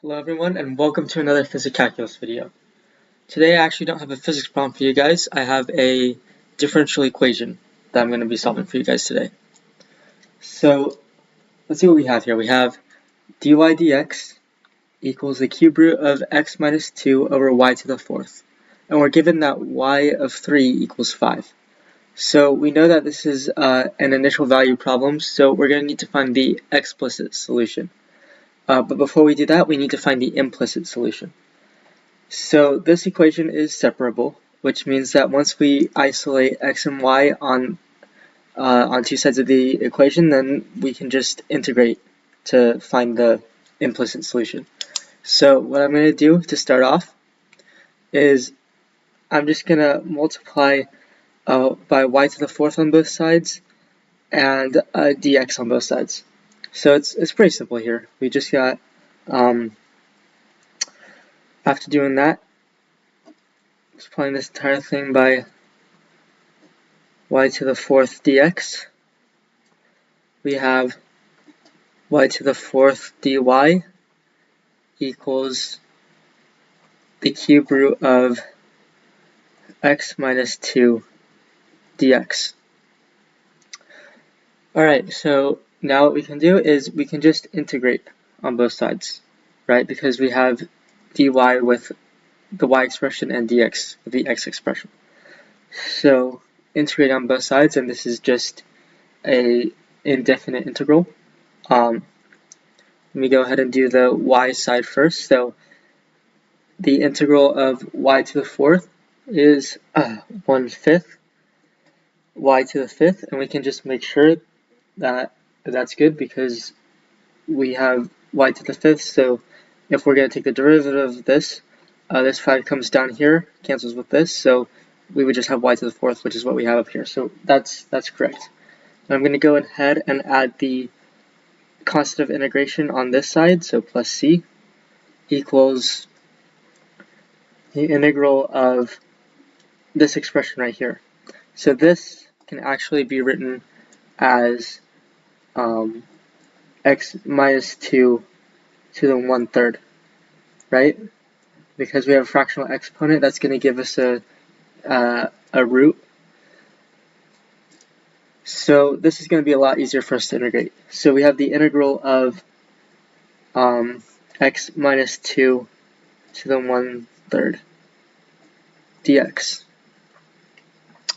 Hello everyone and welcome to another physics calculus video. Today I actually don't have a physics problem for you guys. I have a differential equation that I'm going to be solving for you guys today. So let's see what we have here. We have dy dx equals the cube root of x minus 2 over y to the fourth. And we're given that y of 3 equals 5. So we know that this is an initial value problem, so we're going to need to find the explicit solution. But before we do that, we need to find the implicit solution. So this equation is separable, which means that once we isolate x and y on two sides of the equation, then we can just integrate to find the implicit solution. So what I'm going to do to start off is I'm just going to multiply by y to the fourth on both sides and dx on both sides. So it's pretty simple here. We just got after doing that, multiplying this entire thing by y to the fourth dx, we have y to the fourth dy equals the cube root of x minus 2 dx. Alright, so now what we can do is we can just integrate on both sides, right? Because we have dy with the y expression and dx with the x expression. So integrate on both sides, and this is just a indefinite integral. Let me go ahead and do the y side first. So the integral of y to the fourth is 1/5 y to the fifth, and we can just make sure that that's good because we have y to the fifth. So if we're going to take the derivative of this, this 5 comes down here, cancels with this, so we would just have y to the fourth, which is what we have up here. So that's correct. I'm going to go ahead and add the constant of integration on this side, so plus c equals the integral of this expression right here. So this can actually be written as x minus 2 to the 1/3, right? Because we have a fractional exponent, that's going to give us a root. So this is going to be a lot easier for us to integrate. So we have the integral of x minus 2 to the 1/3 dx.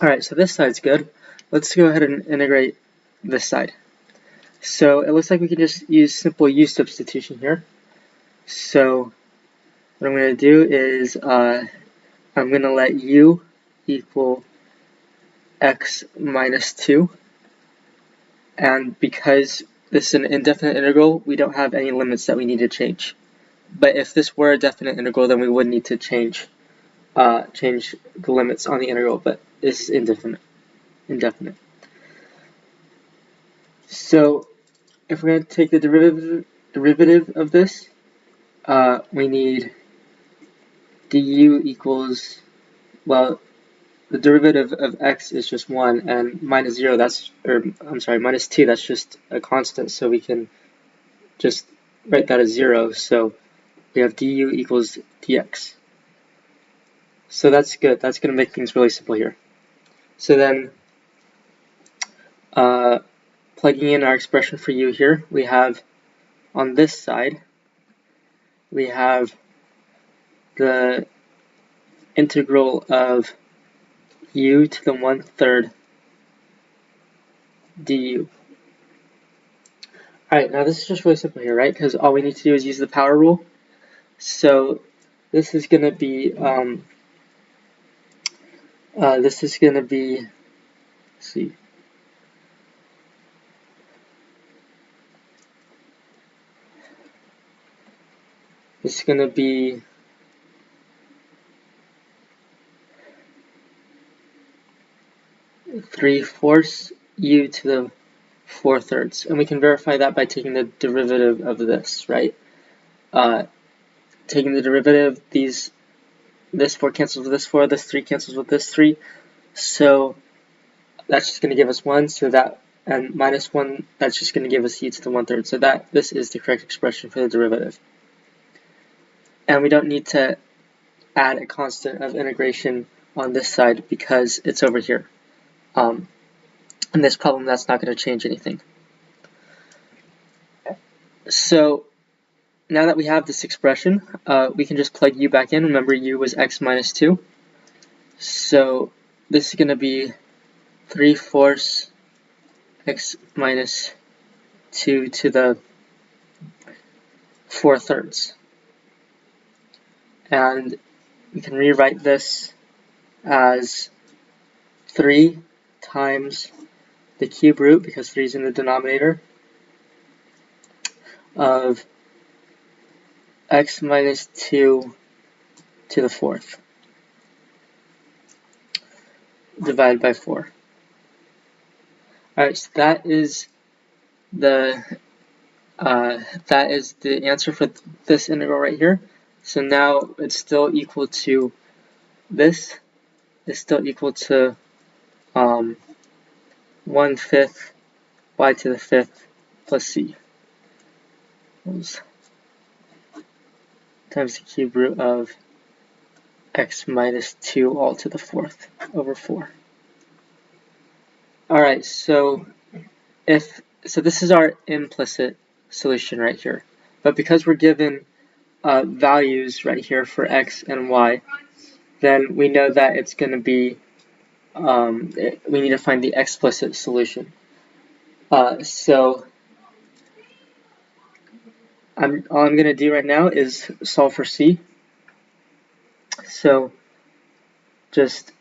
Alright, so this side's good. Let's go ahead and integrate this side. So it looks like we can just use simple u substitution here. So what I'm going to do is I'm going to let u equal x minus 2. And because this is an indefinite integral, we don't have any limits that we need to change. But if this were a definite integral, then we would need to change the limits on the integral, but this is indefinite. So if we're going to take the derivative of this, we need du equals, well, the derivative of x is just 1, and minus 0, minus 2, that's just a constant, so we can just write that as 0, so we have du equals dx. So that's good, that's going to make things really simple here. So then, plugging in our expression for u here, we have, on this side, we have the integral of u to the 1/3 du. Alright, now this is just really simple here, right? Because all we need to do is use the power rule. So this is going to be, let's see. This is going to be 3/4 u to the 4/3, and we can verify that by taking the derivative of this, right? Taking the derivative, this 4 cancels with this 4, this 3 cancels with this 3, so that's just going to give us 1, so that, and minus 1, that's just going to give us u to the 1/3, so this is the correct expression for the derivative. and we don't need to add a constant of integration on this side because it's over here. In this problem, that's not going to change anything. So now that we have this expression, we can just plug u back in. Remember, u was x minus 2. So this is going to be 3/4 x minus 2 to the 4/3. And we can rewrite this as 3 times the cube root, because 3 is in the denominator, of x minus 2 to the 4th, divided by 4. Alright, so that is the answer for this integral right here. So now it's still equal to this. It's still equal to 1/5 y to the 5th plus c times the cube root of x minus 2 all to the 4th over 4. Alright, so this is our implicit solution right here. But because we're given values right here for x and y, then we know that it's going to be, we need to find the explicit solution. So all I'm going to do right now is solve for c. So just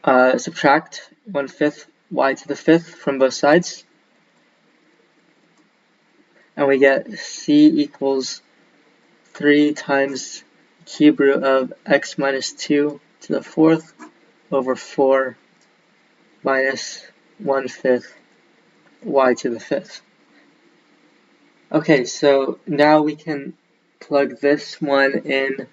subtract 1/5 y to the 5th from both sides, and we get c equals 3 times cube root of x minus 2 to the 4th over 4 minus 1/5 y to the 5th. Okay, so now we can plug this one in.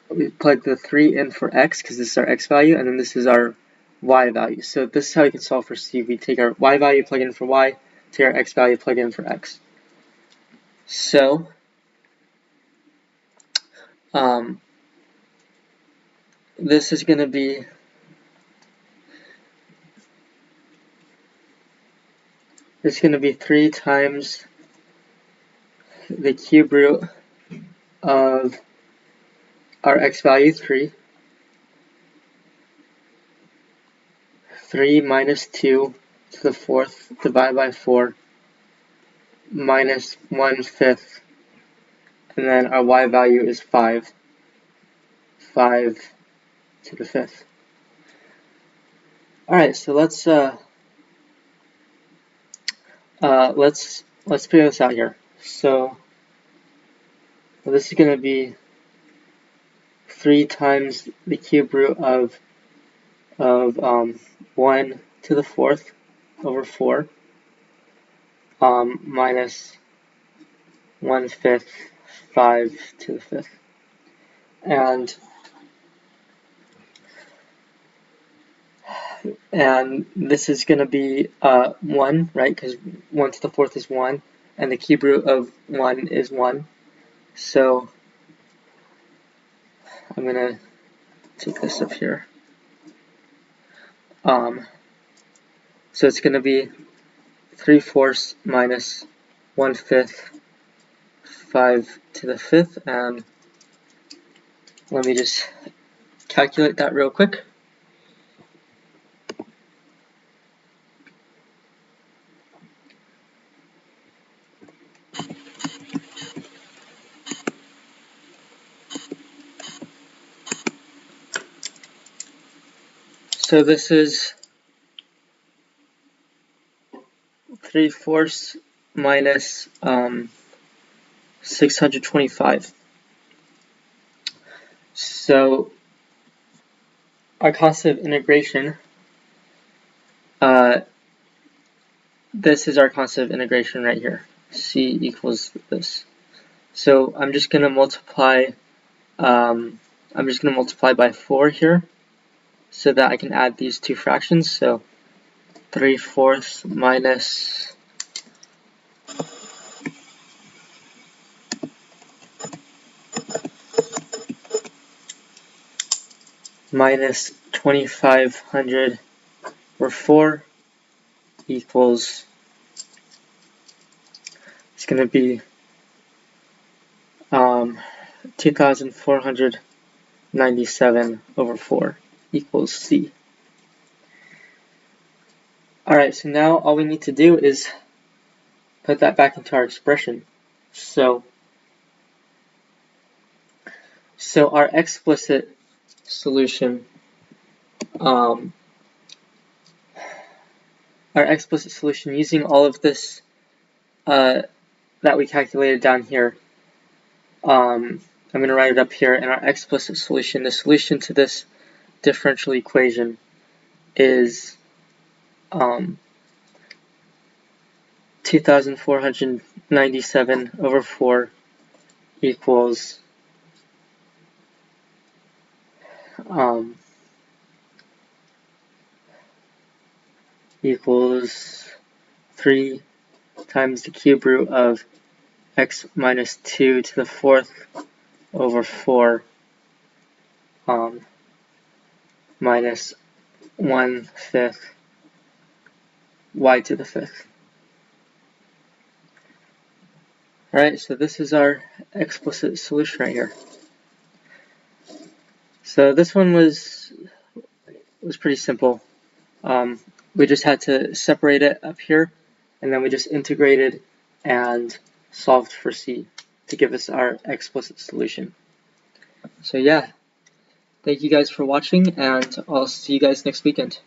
We plug the 3 in for x, because this is our x value, and then this is our y value. So this is how we can solve for c. We take our y value, plug in for y, take our x value, plug in for x. So this is going to be It's going to be 3 times the cube root of our x value, 3 minus 2 to the 4th divided by 4 minus 1/5, and then our y value is 5 to the 5th. Alright, so let's figure this out here. So this is going to be 3 times the cube root of 1 to the 4th over 4 minus 1/5, 5 to the 5th. And this is going to be 1, right? Because 1 to the 4th is 1, and the cube root of 1 is 1. So I'm going to take this up here. So it's going to be 3/4 minus 1/5, 5 to the 5th, and let me just calculate that real quick. So this is 3/4 minus 625. So our constant of integration, this is our constant of integration right here. C equals this. So I'm just going to multiply. By 4 here, so that I can add these two fractions. So 3/4 minus minus 2500 over 4 equals, it's going to be 2497 over 4 equals C. Alright, so now all we need to do is put that back into our expression. So our explicit solution, using all of this that we calculated down here, I'm going to write it up here, and our explicit solution, the solution to this differential equation is 2497 over 4 equals equals 3 times the cube root of x minus 2 to the 4th over 4 minus 1/5 y to the 5th. Alright, so this is our explicit solution right here. So this one was pretty simple. We just had to separate it up here, and then we just integrated and solved for C to give us our explicit solution. So yeah, thank you guys for watching, and I'll see you guys next weekend.